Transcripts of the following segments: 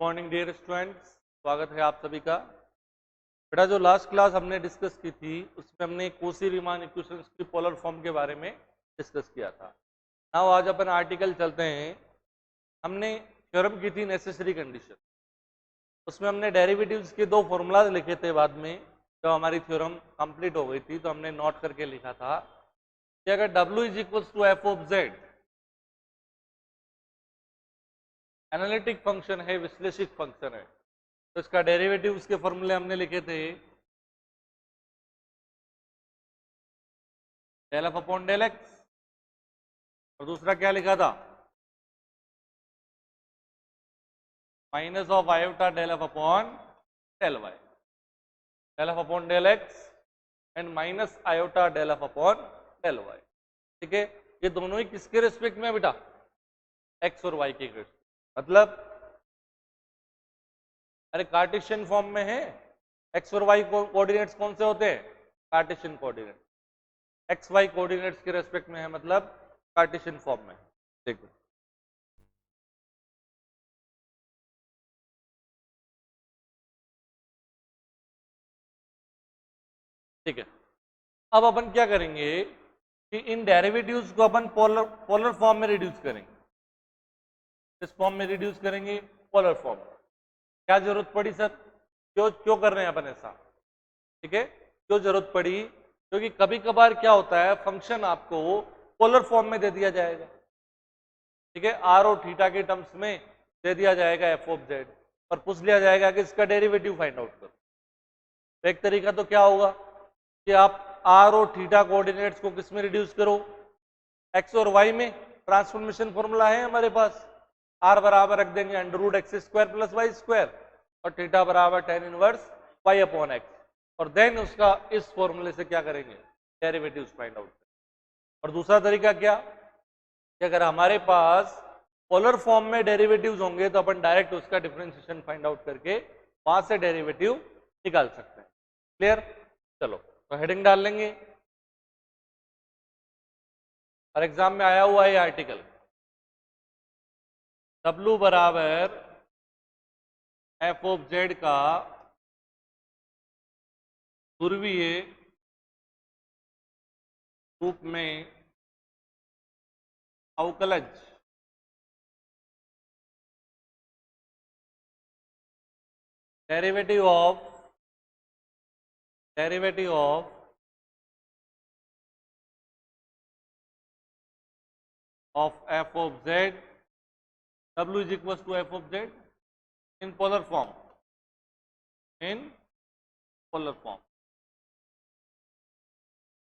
Morning dear students, स्वागत है आप सभी का। बेटा जो लास्ट क्लास हमने डिस्कस की थी उसमें हमने कोसी रीमान इक्वेशंस की पोलर फॉर्म के बारे में डिस्कस किया था। नाउ आज अपन आर्टिकल चलते हैं। हमने थ्योरम की थी नेसेसरी कंडीशन, उसमें हमने डेरिवेटिव्स के दो फॉर्मूलाज लिखे थे। बाद में जब हमारी थ्योरम कंप्लीट हो गई थी तो हमने नोट करके लिखा था कि अगर W is equals to f of z analytic function है, विश्लेषिक फंक्शन है, तो इसका डेरिवेटिव उसके फॉर्मूले हमने लिखे थे del f upon del x, और दूसरा क्या लिखा था minus of iota del f upon del y, del f upon del x and minus iota del f upon del y. ठीक है, ये दोनों ही किसके रिस्पेक्ट में बेटा? एक्स और वाई के रिस्पेक्ट। मतलब अरे कार्टेशियन फॉर्म में है, एक्स और वाई कोऑर्डिनेट्स कौन से होते हैं? Cartesian coordinate. X y coordinates के रेस्पेक्ट में है, मतलब कार्टेशियन फॉर्म में। देखो ठीक है, अब अपन क्या करेंगे कि इन डेरिवेटिव्स को अपन पोलर फॉर्म में रिड्यूस करेंगे। इस फॉर्म में रिड्यूस करेंगे, पोलर फॉर्म। क्या जरूरत पड़ी सर? क्यों क्यों कर रहे हैं अपन ऐसा? ठीक है, क्यों जरूरत पड़ी? क्योंकि कभी कभार क्या होता है, फंक्शन आपको पोलर फॉर्म में दे दिया जाएगा। ठीक है, आर और थीटा के टर्म्स में दे दिया जाएगा एफ ऑफ जेड, और पूछ लिया जाएगा कि इसका डेरिवेटिव फाइंड आउट करो। तो एक तरीका तो क्या होगा कि आप आर और थीटा कोऑर्डिनेट्स को किस में रिड्यूस करो? एक्स और वाई में। ट्रांसफॉर्मेशन फॉर्मूला है हमारे पास, आर बराबर रख देंगे under root x square plus y square, और थीटा बराबर tan inverse y upon x, और देन उसका इस फॉर्मूले से क्या करेंगे? Derivatives find out. और दूसरा तरीका क्या कि अगर हमारे पास पोलर फॉर्म में डेरिवेटिव्स होंगे तो अपन डायरेक्ट उसका डिफरेंशिएशन फाइंड आउट करके वहां से डेरिवेटिव निकाल सकते हैं। क्लियर? चलो तो हेडिंग डाल लेंगे। और एग्जाम में आया हुआ है आर्टिकल W बराबर एफ ऑफ जेड का ध्रुवीय रूप में अवकलज derivative of f of z, W is equals to f of z in polar form, in polar form।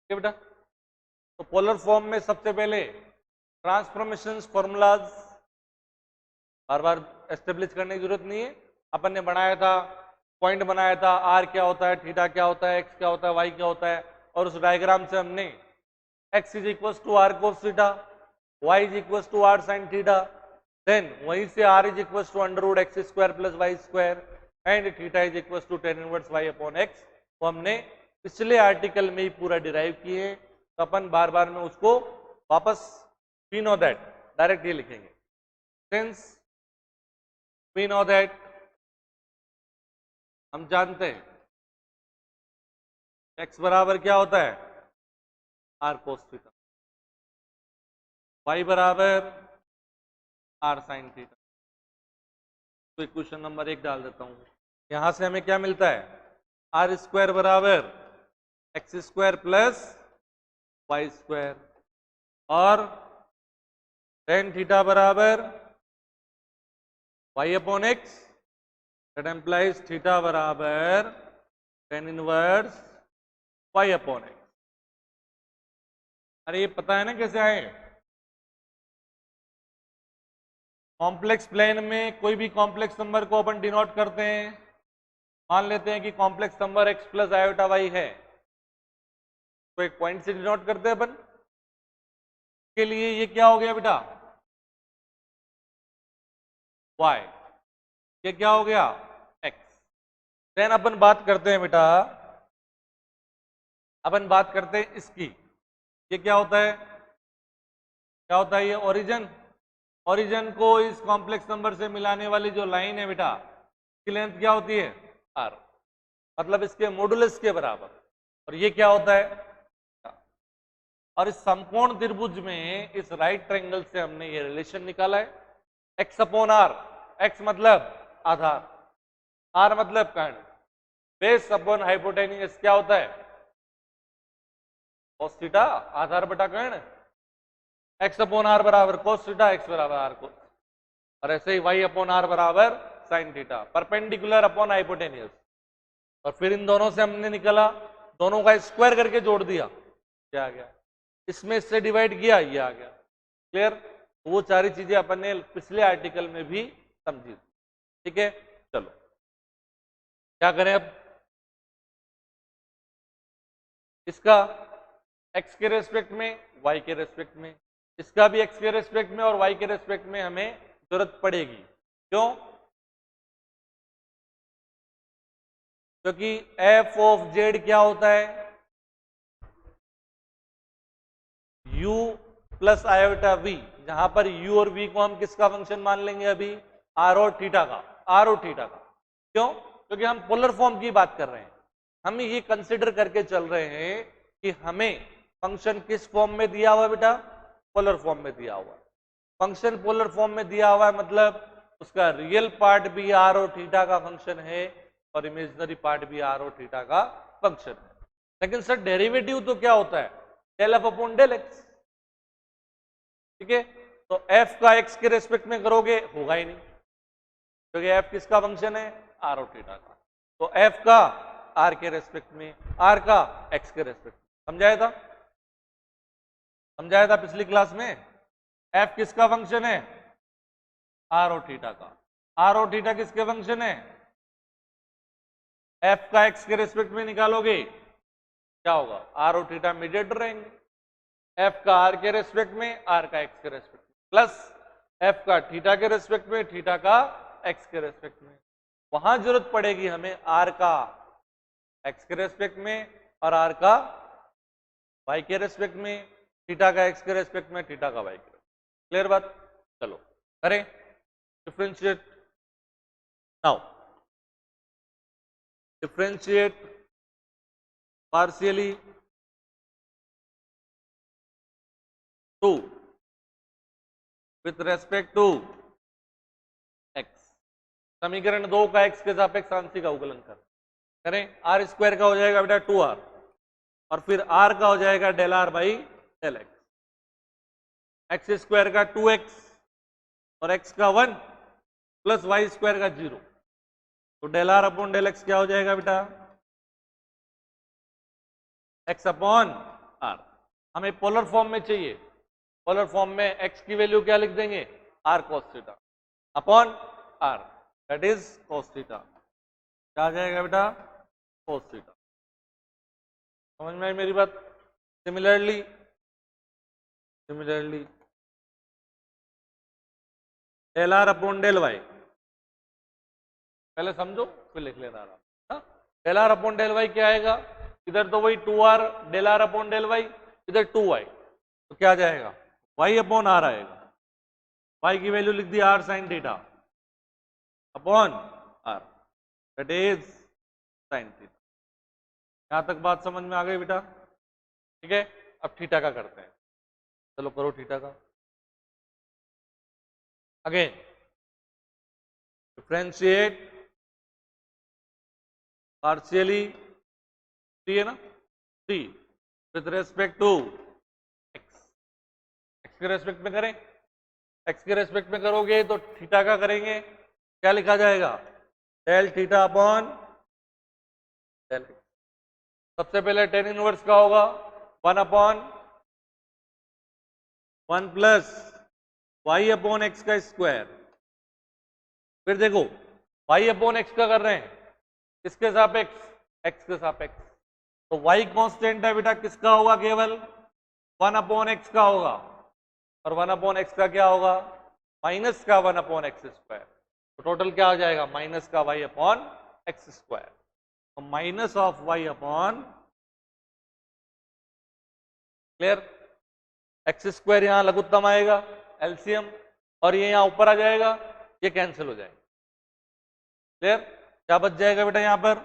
ठीक है बेटा, तो पोलर फॉर्म में सबसे पहले ट्रांसफॉर्मेशंस फॉर्मूलाज बार बार एस्टेब्लिश करने की जरूरत नहीं है। अपन ने बनाया था, पॉइंट बनाया था, आर क्या होता है, थीटा क्या होता है, एक्स क्या होता है, वाई क्या होता है, और उस डायग्राम से हमने x is equals to r cos theta, y is equals to r sine theta, then वहीं से r is equals to under root x square plus y square and theta is equals to tan inverse y upon x, वो हमने पिछले article में ही पूरा derive किए हैं। तो अपन बार बार में उसको वापस वी नो दैट डायरेक्ट ये लिखेंगे, सिंस वी नो दैट, हम जानते हैं x बराबर क्या होता है? आर कोस थीटा, y बराबर आर साइन थीटा। तो इक्वेशन नंबर 1 डाल देता हूं। यहां से हमें क्या मिलता है? आर स्क्वायर बराबर x square plus y square, और टेन थीटा बराबर y upon x, that implies theta बराबर tan inverse y upon x. अरे ये पता है ना कैसे आए? कॉम्प्लेक्स प्लेन में कोई भी कॉम्प्लेक्स नंबर को अपन डिनोट करते हैं। मान लेते हैं कि complex number x plus iota y है, तो एक पॉइंट से डिनोट करते हैं अपन। के लिए ये क्या हो गया बेटा? वाई। ये क्या हो गया? एक्स। देन अपन बात करते हैं बेटा, अपन बात करते हैं इसकी। ये क्या होता है? क्या होता है ये? ओरिजिन। ओरिजिन को इस कॉम्प्लेक्स नंबर से मिलाने वाली जो लाइन है बेटा, इसकी लेंथ क्या होती है? r, मतलब इसके मॉडुलस के बराबर। और ये क्या होता है? और इस समकोण त्रिभुज में इस राइट ट्रायंगल से हमने ये रिलेशन निकाला है, x अपॉन r। x मतलब आधार, r मतलब कर्ण, बेस अपॉन हाइपोटेन्यूज क्या होता है? cos थीटा, आधार बटा कर्ण। x अपॉन r बराबर cos थीटा, x बराबर r cos। और ऐसे ही y अपॉन r बराबर sin theta, perpendicular upon hypotenuse. और फिर इन दोनों से हमने निकाला, दोनों का स्क्वायर करके जोड़ दिया, क्या आ गया? इसमें इससे डिवाइड किया, ये आ गया। क्लियर? तो वो सारी चीजें अपन ने पिछले आर्टिकल में भी समझी। ठीक है, चलो क्या करें अब? इसका x के रेस्पेक्ट में, y के रेस्पेक्ट में, इसका भी x के रेस्पेक्ट में और y के रेस्पेक्ट में हमें जरूरत पड़ेगी। क्यों? क्योंकि f ऑफ z क्या होता है? u प्लस आयोटा v, जहां पर u और v को हम किसका फंक्शन मान लेंगे अभी? r और थीटा का, r और थीटा का। क्यों? क्योंकि हम पोलर फॉर्म की बात कर रहे हैं। हम ये कंसिडर करके चल रहे हैं कि हमें फंक्शन किस फॉर्म में दिया हुआ है बेटा? पोलर फॉर्म में दिया हुआ है। फंक्शन पोलर फॉर्म में दिया हुआ है मतलब उसका रियल पार्ट भी r और थीटा का फंक्शन है और इमेजिनरी पार्ट भी r और थीटा का फंक्शन है। लेकिन सर डेरिवेटिव तो क्या होता है? Del f upon del x. ठीक है, तो f का x के रेस्पेक्ट में करोगे, होगा ही नहीं, क्योंकि f किसका फंक्शन है? r और थीटा का। तो f का r के रेस्पेक्ट में, r का x के रेस्पेक्ट में। समझाया था? समझाया था पिछली क्लास में। f किसका फंक्शन है? r और थीटा का। r और थीटा किसके फंक्शन है? f का x के रेस्पेक्ट में निकालोगे, क्या होगा? r और थीटा इमीडिएट रहेंगे। f का r के रेस्पेक्ट में, r का x के रेस्पेक्ट में, प्लस f का थीटा के रेस्पेक्ट में, थीटा का x के रेस्पेक्ट में। वहां जरूरत पड़ेगी हमें r का x के रेस्पेक्ट में और r का y के रेस्पेक्ट में, थीटा का x के रेस्पेक्ट में, थीटा का y के रेस्पेक्ट में। क्लियर बात? चलो करें differentiate now. Differentiate partially 2 with respect to x। समीकरण 2 का x के सापेक्ष आंशिक अवकलन करें। r स्क्वायर का हो जाएगा बेटा 2r और फिर r का हो जाएगा del r by del x. X square का 2x और x का 1 प्लस वाई स्क्वायर का 0। तो del r upon del x क्या हो जाएगा बेटा? x upon r। हमें पोलर फॉर्म में चाहिए। पोलर फॉर्म में x की वैल्यू क्या लिख देंगे? r cos theta upon r, that is cos theta. क्या आ जाएगा बेटा? cos theta. समझ में आई मेरी बात? Similarly del r upon del y, पहले समझो फिर लिख लेना आराम। Del r upon del y क्या आएगा? इधर तो वही 2r del r upon del y, इधर 2y, तो क्या आ जाएगा? y अपॉन r आएगा। y की वैल्यू लिख दी r sine theta upon r, that is sine theta. यहां तक बात समझ में आ गई बेटा? ठीक है, अब थीटा का करते हैं। चलो करो थीटा का। अगेन डिफरेंशिएट पार्शियली 3 है ना, 3 with respect to x। x के रेस्पेक्ट में करें। x के रेस्पेक्ट में करोगे तो थीटा का करेंगे, क्या लिखा जाएगा? Del theta upon del x. सबसे पहले टेन इनवर्स का होगा 1 upon 1 plus y upon x का स्क्वायर। फिर देखो y अपॉन एक्स का कर रहे हैं, किसके सापेक्ष? x के सापेक्ष। तो y कांस्टेंट है बेटा, किसका होगा? केवल 1 अपॉन एक्स का होगा, और 1 अपॉन एक्स का क्या होगा? माइनस का 1 अपॉन एक्स स्क्वायर। तो टोटल क्या हो जाएगा? माइनस का y अपॉन एक्स स्क्वायर। तो minus of y upon, clear? X square यहां लघुत्तम आएगा, एलसीएम और ये यहाँ ऊपर आ जाएगा, ये कैंसिल हो जाएगा। क्लियर? क्या बच जाएगा बेटा यहाँ पर?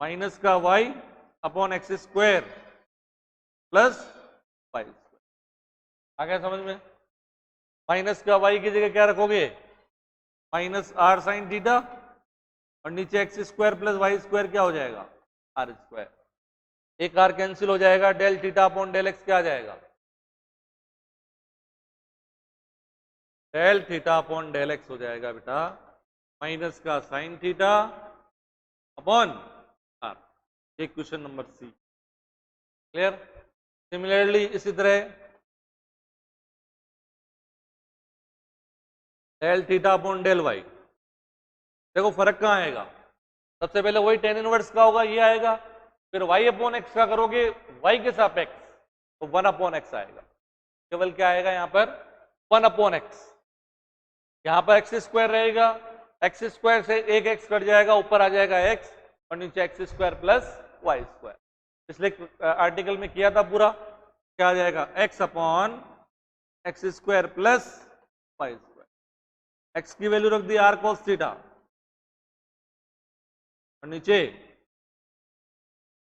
माइनस का y upon x square plus y square. आ गया समझ में? माइनस का वाई की जगह क्या रखोगे? माइनस आर साइन थीटा, और नीचे x square plus y square क्या हो जाएगा? R square. एक आर कैंसिल हो जाएगा, del theta upon del x क्या आ जाएगा? Del theta upon del x हो जाएगा बेटा माइनस का साइन थीटा अपॉन आर। एक question number C. Clear? Similarly इसी तरह del theta upon del y, देखो फर्क कहां आएगा? सबसे पहले वही टेन इनवर्स का होगा, ये आएगा। फिर वाई अपॉन एक्स का करोगे, वाई के सापेक्ष, तो वन अपॉन एक्स आएगा। केवल क्या आएगा यहाँ पर? One upon x. यहाँ पर एक्स स्क्वायर रहेगा, एक्स स्क्वायर से एक एक्स कट जाएगा, ऊपर आ जाएगा एक्स, और नीचे x square plus y square. पिछले आर्टिकल में किया था पूरा, क्या आ जाएगा? X upon x square plus y square. X की वैल्यू रख दी आर कोस थीटा, और नीचे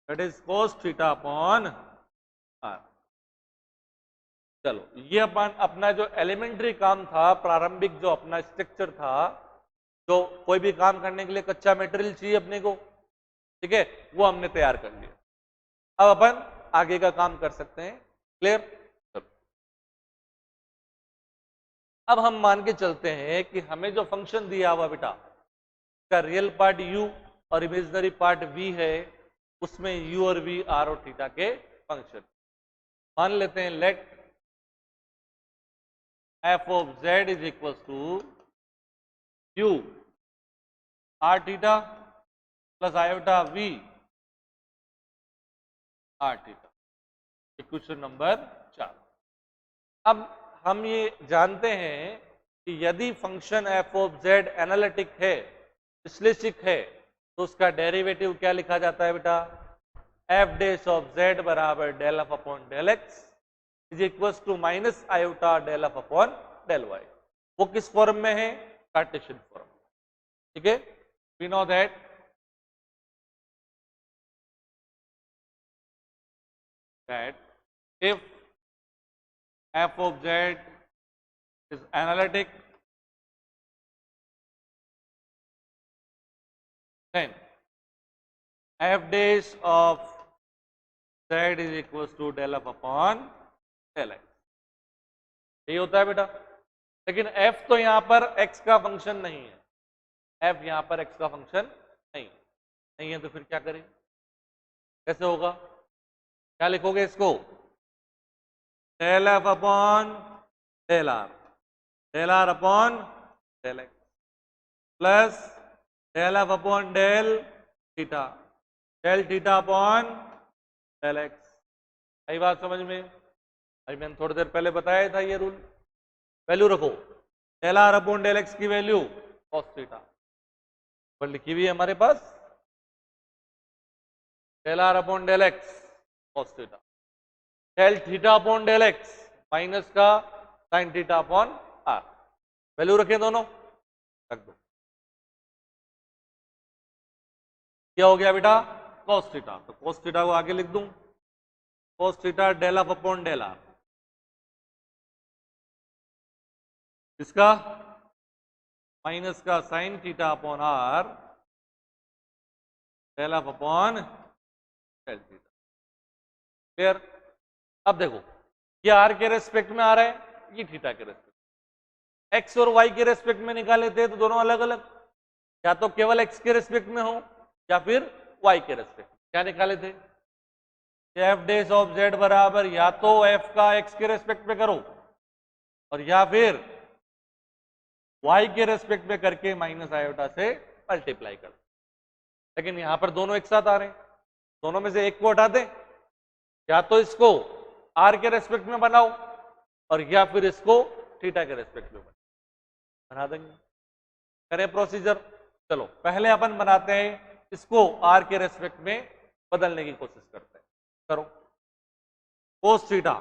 that is cos theta upon r. चलो, ये अपन अपना जो एलिमेंट्री काम था, प्रारंभिक जो अपना स्ट्रक्चर था, जो कोई भी काम करने के लिए कच्चा मटेरियल चाहिए अपने को, ठीक है, वो हमने तैयार कर लिया। अब अपन आगे का काम कर सकते हैं। क्लियर? अब हम मान के चलते हैं कि हमें जो फंक्शन दिया हुआ बेटा, का रियल पार्ट u और इमेजिनरी पार्ट v है, उसमें u और v r और थीटा के फंक्शन। मान लेते हैं let f of z is equal to u r theta plus iota v r theta. Question number 4। अब हम ये जानते हैं कि यदि function f of z analytic है, विश्लेषिक है, तो उसका डेरिवेटिव क्या लिखा जाता है बेटा? f डैश ऑफ z बराबर del f upon del x is equal to minus iota del f upon del y. वो किस फॉर्म में है? Cartesian form. ठीक है, we know that if f of z is analytic, then f dash of z is equals to del f upon del x। यही होता है बेटा। लेकिन f तो यहां पर x का फंक्शन नहीं है, f यहां पर x का फंक्शन नहीं है, तो फिर क्या करें? कैसे होगा? क्या लिखोगे इसको? Del f upon del r upon del x plus del f upon del theta upon del x. सही बात समझ में? अभी मैंने थोड़ी देर पहले बताया था ये रूल। वैल्यू रखो, del r upon del x की वैल्यू कॉस थीटा पर लिखी हुई है हमारे पास, del r upon del x cos theta, del theta upon del x minus का sine theta upon r. Value रखें दोनों, रख दो। क्या हो गया बेटा? Cos theta. तो कॉस थीटा को आगे लिख दूं, cos theta del f upon del r, इसका माइनस का sine theta upon r del f upon del theta. Clear? अब देखो, ये आर के रेस्पेक्ट में आ रहा है, ये थीटा के रेस्पेक्ट में। एक्स और वाई के रेस्पेक्ट में निकाले थे तो दोनों अलग अलग, या तो केवल एक्स के रेस्पेक्ट में हो या फिर वाई के रेस्पेक्ट में। क्या निकाले थे? एफ डैश ऑफ जेड बराबर या तो एफ का एक्स के रेस्पेक्ट में करो और या फिर वाई के रेस्पेक्ट में करके माइनस आयोटा से मल्टीप्लाई कर। लेकिन यहां पर दोनों एक साथ आ रहे हैं, दोनों में से एक को हटा दें, या तो इसको आर के रेस्पेक्ट में बनाओ और या फिर इसको थीटा के रेस्पेक्ट में बना देंगे। करें प्रोसीजर। चलो पहले अपन बनाते हैं इसको आर के रेस्पेक्ट में बदलने की कोशिश करते हैं। करो, cos theta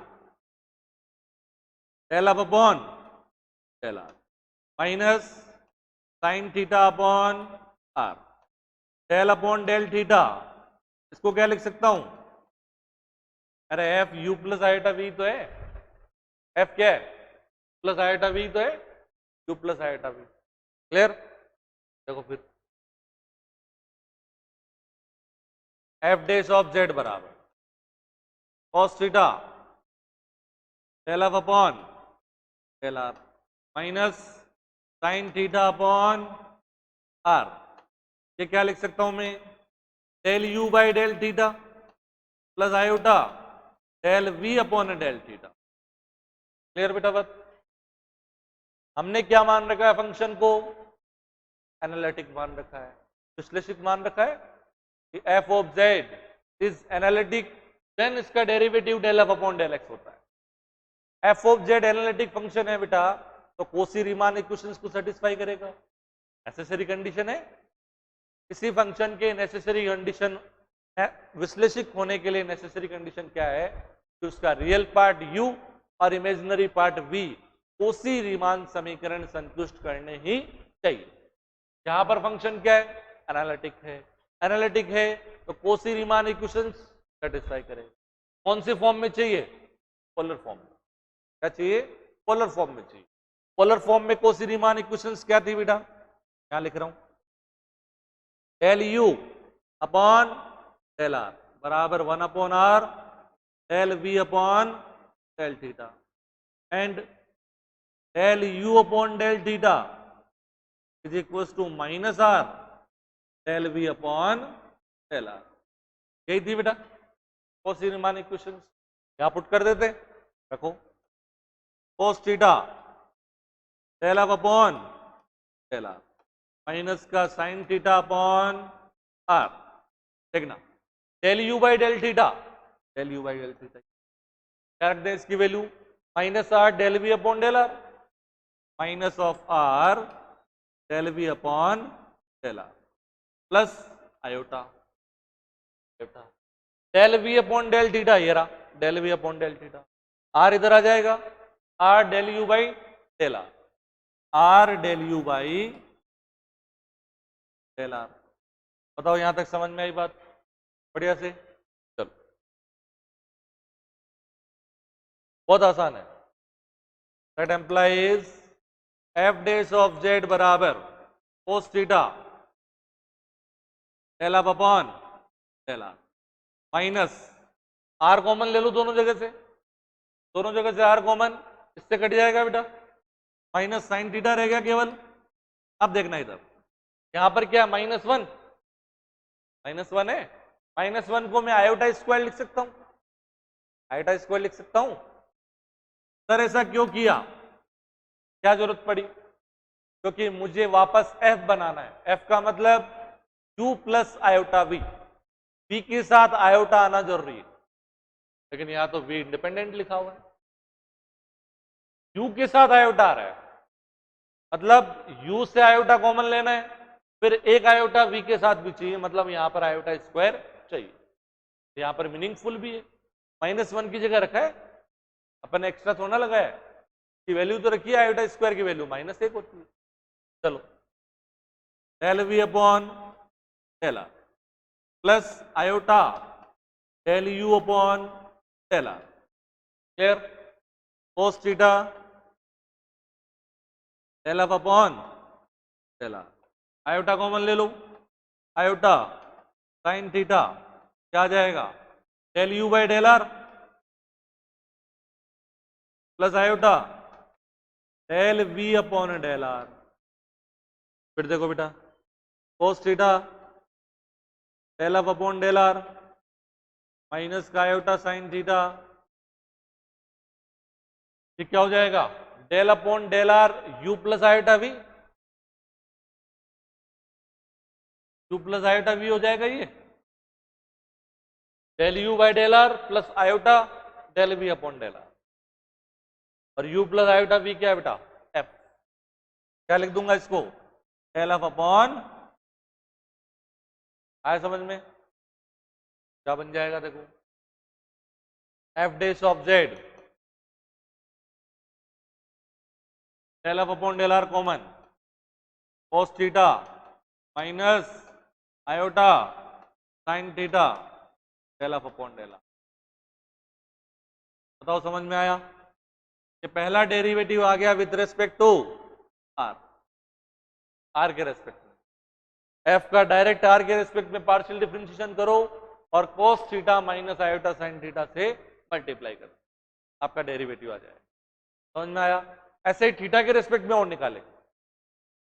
del f upon del r minus sine theta upon r del upon del theta, इसको क्या लिख सकता हूं? अरे f u plus iota v तो है, एफ क्या है? प्लस आयोटा वी तो है, u plus iota v. Clear? देखो फिर एफ डेश ऑफ जेड बराबर cos theta del f upon del r minus sine theta upon r, ये क्या लिख सकता हूं मैं? Del u by del theta plus iota del v upon del theta. Clear बेटा बात? हमने क्या मान रखा है फंक्शन को? एनालिटिक मान रखा है, विश्लेषित मान रखा है कि f of z is analytic, then इसका derivative del f upon del x होता है। F of z analytic function है बेटा, तो कोसी रीमान इक्वेशंस को सेटिस्फाई करेगा, नेसेसरी कंडीशन है। किसी फंक्शन के नेसेसरी कंडीशन विश्लेषित होने के लिए नेसेसरी कंडीशन क्या है कि उसका रियल पार्ट u और imaginary part v Kosi Riemann समीकरण संतुष्ट करने ही चाहिए। यहां पर फंक्शन क्या है? एनालिटिक है। एनालिटिक है तो कोसी रीमान इक्वेशंस सेटिस्फाई करेगा। कौन से फॉर्म में चाहिए? पोलर फॉर्म में। क्या चाहिए? पोलर फॉर्म में चाहिए। पोलर फॉर्म में कोसी रीमान इक्वेशंस क्या थी बेटा? यहां लिख रहा हूं, del u upon del r बराबर 1 upon r del v upon del theta and del u upon del theta is equal to minus r del v upon del r. यही थी बेटा कोसी रीमान इक्वेशंस। यहां put कर देते, रखो cos theta del f upon del r minus का sine theta upon r. देखना del u by del theta, del u by del theta क्या रख दें इसकी value? Minus r del v upon del r, minus of r del v upon del r plus iota del v upon del theta, ये रहा del v upon del theta. R इधर आ जाएगा, r del u by del r, r del u by del r. बताओ यहां तक समझ में आई बात? बढ़िया से चलो, बहुत आसान है। That implies f dash of z बराबर cos theta del f upon del r minus r common ले लो दोनों जगह से, दोनों जगह से आर कॉमन, इससे कट जाएगा बेटा, माइनस साइन थीटा रह गया केवल। अब देखना इधर, यहां पर क्या माइनस वन है, माइनस वन को मैं आयोटा स्क्वायर लिख सकता हूं, आयोटा स्क्वायर लिख सकता हूं। सर ऐसा क्यों किया, क्या जरूरत पड़ी? क्योंकि मुझे वापस एफ बनाना है। एफ का मतलब u plus iota v, v के साथ आयोटा आना जरूरी है, लेकिन यहां तो v इंडिपेंडेंट लिखा हुआ है, u के साथ आयोटा आ रहा है, मतलब u से आयोटा कॉमन लेना है, फिर एक आयोटा v के साथ भी चाहिए, मतलब यहां पर आयोटा स्क्वायर चाहिए। यहां पर मीनिंगफुल भी है, माइनस वन की जगह रखा है, अपन एक्स्ट्रा थोड़ा लगाया है, की वैल्यू तो रखी है, आयोटा स्क्वायर की वैल्यू माइनस एक होती है। चलो del v upon del r plus iota del u upon del r. Clear? Cos theta del f upon del r, iota common ले लो, आयोटा साइन थीटा क्या आ जाएगा? Del u by del r plus iota del v upon del r. फिर देखो बेटा cos theta del f upon del r minus का iota sine theta, ये क्या हो जाएगा? Del upon del r u plus iota v, u plus iota v हो जाएगा ये, del u by del r plus iota del v upon del r, और u plus iota v क्या है बेटा? f। क्या लिख दूंगा इसको? डेल एफ अपॉन, आया समझ में? क्या बन जाएगा देखो, f dash of z del f upon del r common, cos theta minus iota sine theta del f upon del r. बताओ समझ में आया? ये पहला डेरिवेटिव आ गया with respect to r, r के रेस्पेक्ट में। एफ का डायरेक्ट आर के रेस्पेक्ट में पार्शियल डिफरेंशिएशन करो और cos theta minus iota sine theta से मल्टीप्लाई करो, आपका डेरिवेटिव आ जाएगा। समझ में आया? ऐसे ही थीटा के रेस्पेक्ट में और निकाले,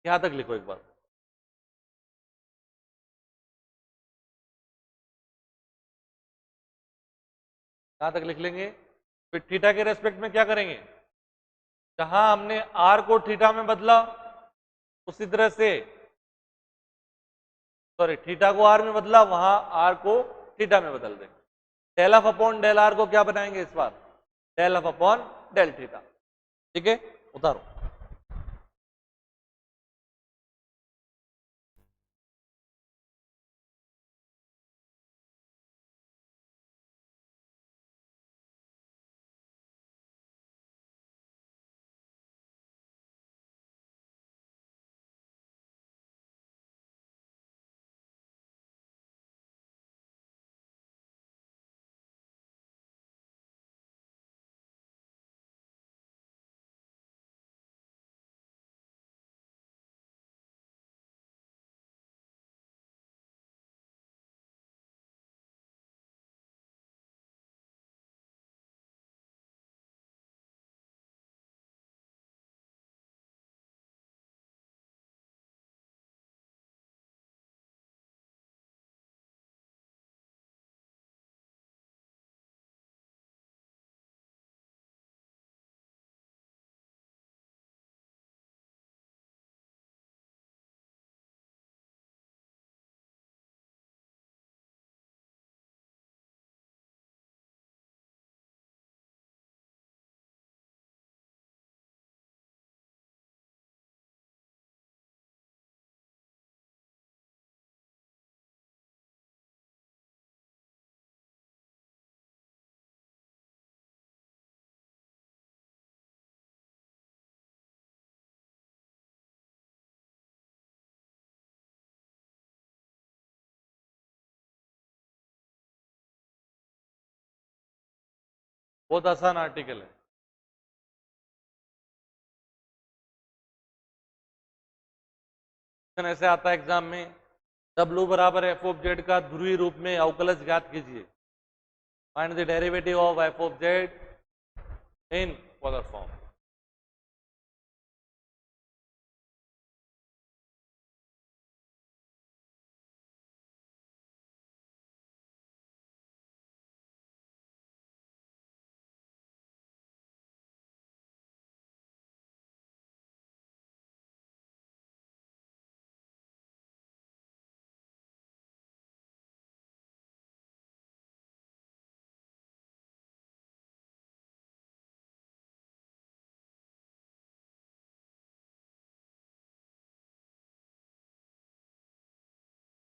यहां तक लिखो एक बार। कहां तक लिख लेंगे? फिर थीटा के रेस्पेक्ट में क्या करेंगे? जहां हमने आर को थीटा में बदला उसी तरह से, सॉरी थीटा को आर में बदला, वहां आर को थीटा में बदल देंगे। Del f upon del r को क्या बनाएंगे इस बार? Del f upon del theta. ठीक है, उतारो। बहुत आसान आर्टिकल है। ऐसे आता है एग्जाम में, W बराबर एफ ऑफ जेड का ध्रुवीय रूप में अवकलज ज्ञात कीजिए। Find the derivative of F of Z in polar form.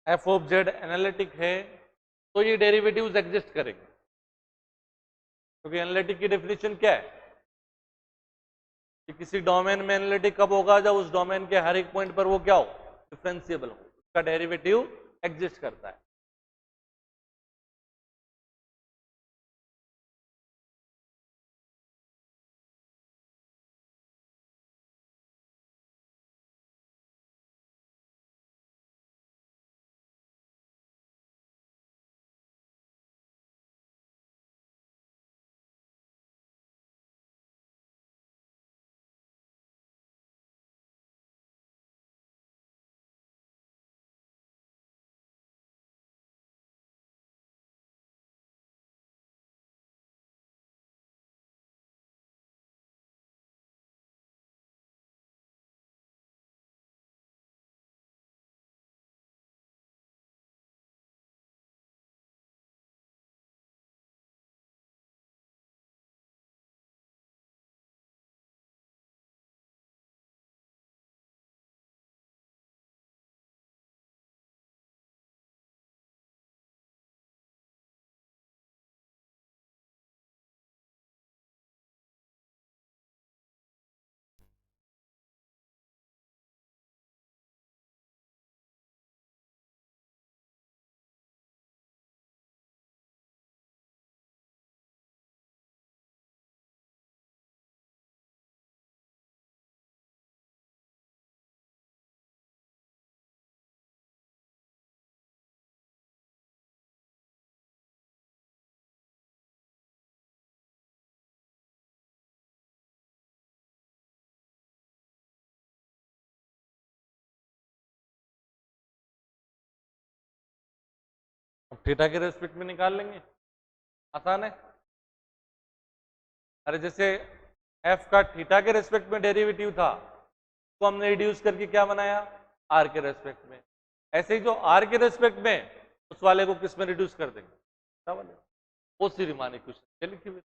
F of z analytic है तो ये डेरिवेटिव्स एग्जिस्ट करेंगे, क्योंकि एनालिटिक की डेफिनेशन क्या है कि किसी डोमेन में एनालिटिक कब होगा? जब उस डोमेन के हर एक पॉइंट पर वो क्या हो? डिफरेंशिएबल हो, उसका डेरिवेटिव एग्जिस्ट करता है। थीटा के रेस्पेक्ट में निकाल लेंगे, आसान है। अरे जैसे एफ का थीटा के रेस्पेक्ट में डेरिवेटिव था तो हमने रिड्यूस करके क्या बनाया, आर के रेस्पेक्ट में। ऐसे ही जो आर के रेस्पेक्ट में उस वाले को किस में रिड्यूस कर देंगे, थीटा वाले। वो सी रीमान इक्वेशन लिखी हुई।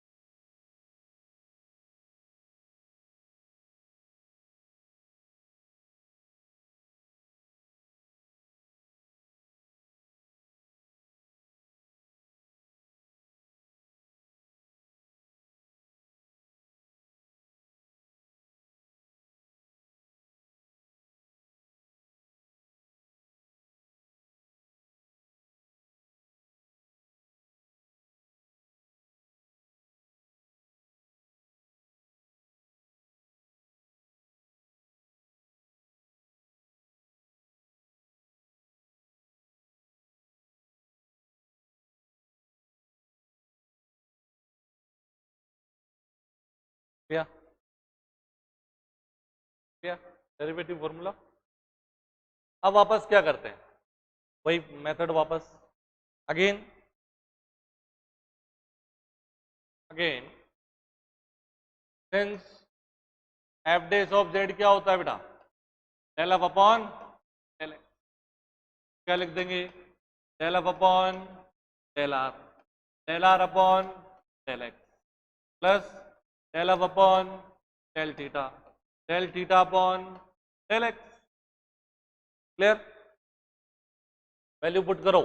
क्या क्या डेरिवेटिव फॉर्मूला। अब वापस क्या करते हैं, वही मेथड वापस, again since f dash of z क्या होता है बेटा, del f upon del x. क्या लिख देंगे, del f upon del r upon del x plus del f upon del theta upon del x. Clear, value put करो,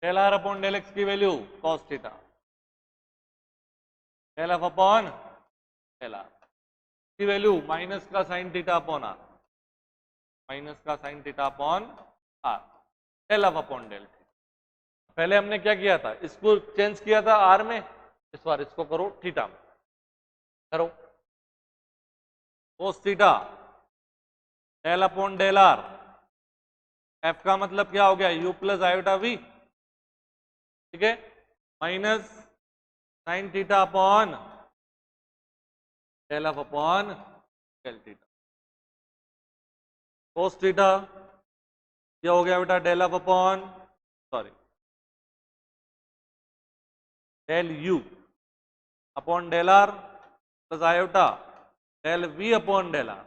del r upon del x की value cos theta, del f upon del r की value minus का sine theta upon r, minus का sine theta upon r, del f upon del theta. पहले हमने क्या किया था, इसको चेंज किया था आर में, इस बार इसको करो थीटा में, करो cos theta del upon del r, f का मतलब क्या हो गया, यू प्लस आयोटा वी, ठीक है, minus sine theta upon del f upon del theta, cos theta क्या हो गया बेटा, del f upon del u upon del r plus iota del v upon del r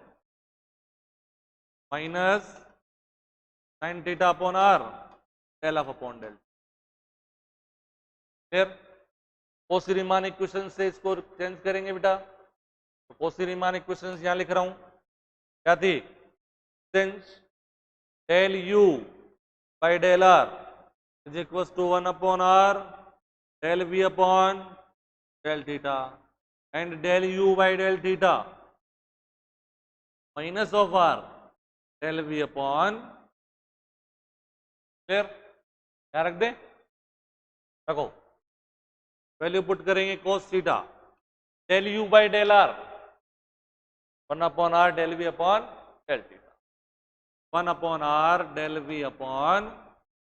minus sine theta upon r del f upon del. फिर Cauchy Riemann equation से इसको change करेंगे बेटा, तो कोसी रीमान इक्वेशन यहां लिख रहा हूं, क्या थी, since del u by del r is equal to 1 upon r del v upon del theta and del u by del theta minus of r del v upon, फिर क्या रख दे, रखो, वैल्यू पुट करेंगे cos theta del u by del r 1 upon r del v upon del theta, 1 upon r del v upon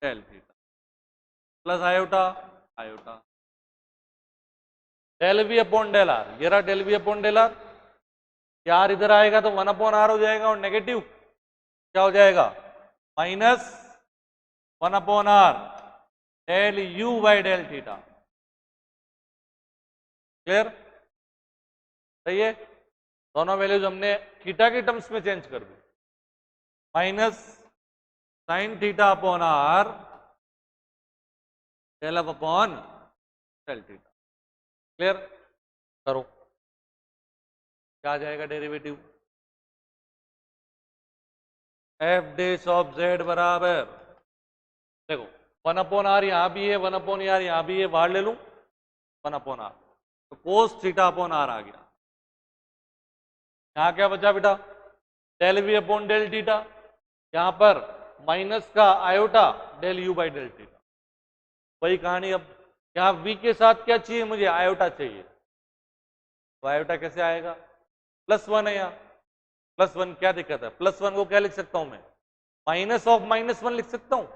del theta plus iota del v upon del are, ये रहा del v upon del r, यार इधर आएगा तो 1 upon are हो जाएगा और negative क्या हो जाएगा, minus 1 upon r del u by del theta. Clear, सही है, दोनों वैल्यूज हमने थीटा के टर्म्स में चेंज कर दी, minus sine theta upon r del f upon del theta. Clear, करो, क्या आ जाएगा derivative, f dash of z बराबर, देखो 1 अपॉन आर यहां भी है, 1 अपॉन आर यहां भी है, बाहर ले लूं 1 अपॉन आर, तो कोस थीटा अपॉन आर आ गया। यहां क्या बचा बेटा, del v upon del theta, यहां पर माइनस का iota del u by del theta, वही कहानी। अब यहां वी के साथ क्या चाहिए मुझे, आयोटा चाहिए, तो आयोटा कैसे आएगा, +1 है, यहाँ +1 क्या दिक्कत है, +1 को क्या लिख सकता हूं मैं, माइनस ऑफ -1 लिख सकता हूं,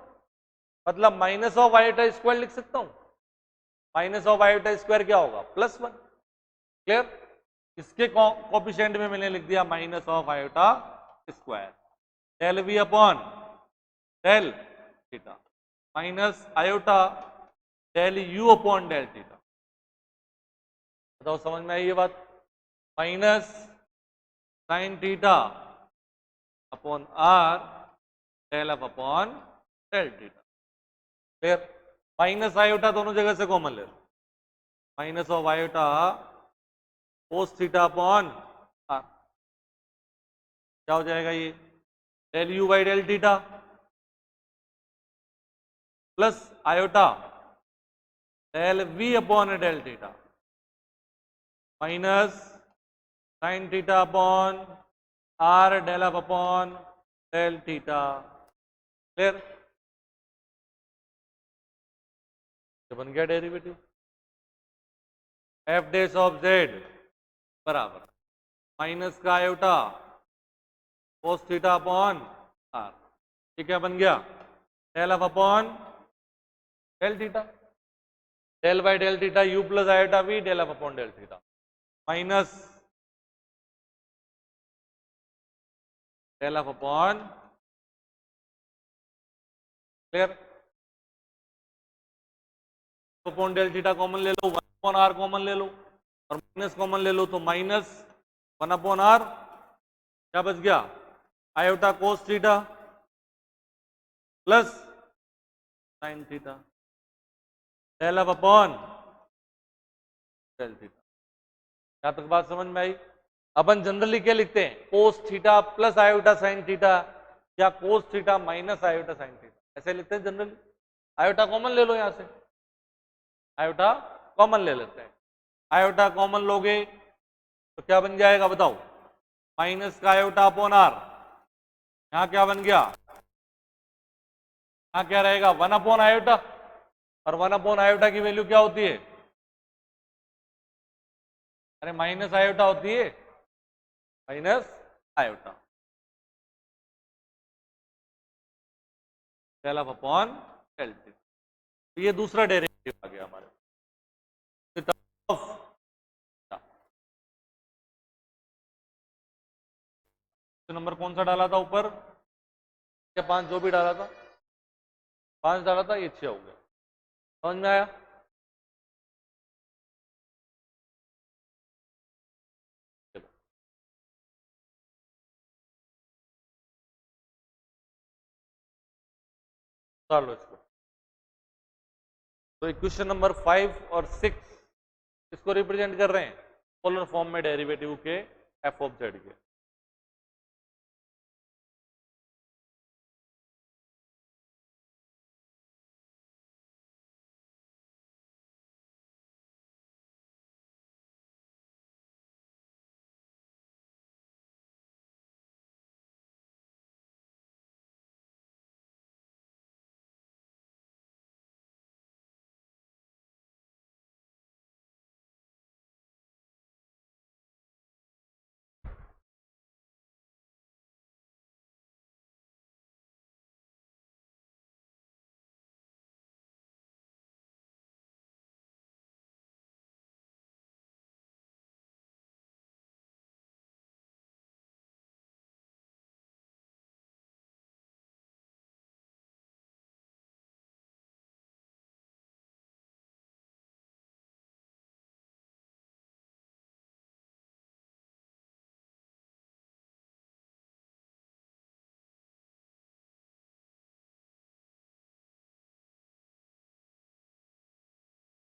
मतलब माइनस ऑफ आयोटा स्क्वायर लिख सकता हूं, माइनस ऑफ आयोटा स्क्वायर क्या होगा, +1। क्लियर, इसके कोफिशिएंट में मैंने लिख दिया minus of iota square del v upon del theta. Minus iota del u upon del theta. बताओ समझ में आई ये बात? Minus sine theta upon r del f upon del theta. फिर माइनस आयोटा दोनों जगह से कॉमन ले लो, minus of iota cos theta upon r, क्या हो जाएगा ये? Del u by del theta plus iota del v upon del theta minus sine theta upon r del f upon del theta. Clear? ये बन गया derivative f dash of z बराबर minus का iota cos theta upon r. ठीक है, बन गया del f upon del theta, del by del theta u plus iota v del f upon del theta minus del f upon. Clear? Upon del theta common ले लो, 1 upon are common ले लो और minus common ले लो तो minus 1 upon r, क्या बच गया? Iota cos theta plus sine theta del f upon del theta. क्या तक बात समझ में आई? अपन जनरली क्या लिखते हैं? Cos theta plus iota sine theta या cos theta minus iota sine theta, ऐसे लिखते हैं जनरली। आयोटा कॉमन ले लो, यहां से आयोटा कॉमन ले लेते हैं। आयोटा कॉमन लोगे तो क्या बन जाएगा बताओ? माइनस का आयोटा अपॉन आर, यहां क्या बन गया? यहां क्या रहेगा? 1 अपॉन आयोटा, और 1 अपॉन आयोटा की वैल्यू क्या होती है? अरे माइनस आयोटा होती है, minus iota del f upon del theta. तो ये दूसरा डेरिवेटिव आ गया हमारे नंबर कौन सा डाला था ऊपर? या 5 जो भी डाला था, 5 डाला था, ये 6 हो गया। समझ में आया? चलो डाल लो इसको। तो इक्वेशन नंबर 5 और 6 इसको रिप्रेजेंट कर रहे हैं पोलर फॉर्म में डेरिवेटिव के एफ ऑफ जेड के।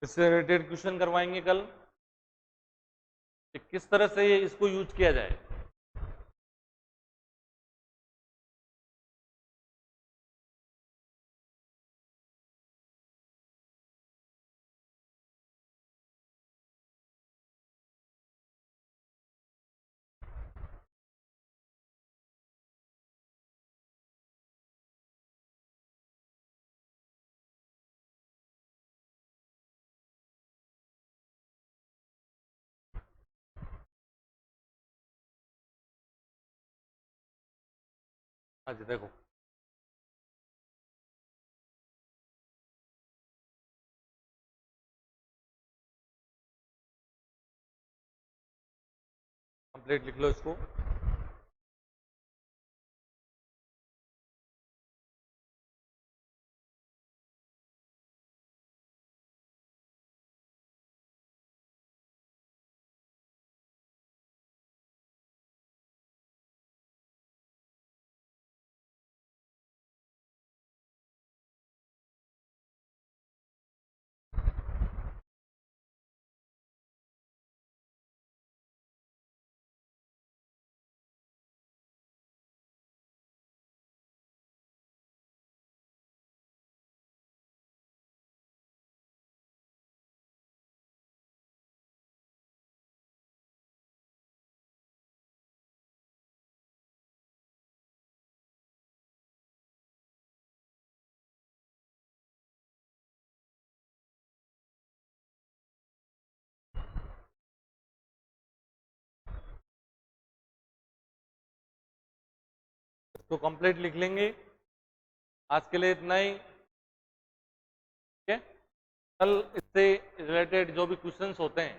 इससे रिलेटेड क्वेश्चन करवाएंगे कल कि किस तरह से ये इसको यूज किया जाए। हाँ जी, देखो कंप्लीट लिख लो इसको। इसको कंप्लीट लिख लेंगे। आज के लिए इतना ही, ठीक है। कल इससे रिलेटेड जो भी क्वेश्चंस होते हैं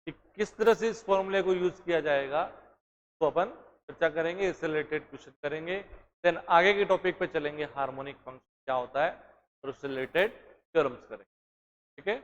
कि किस तरह से इस फॉर्मूले को यूज किया जाएगा तो अपन चर्चा करेंगे, इससे रिलेटेड क्वेश्चन करेंगे। देन आगे के टॉपिक पे चलेंगे, हार्मोनिक फंक्शन क्या होता है और उससे रिलेटेड थ्योरम्स करेंगे, ठीक है।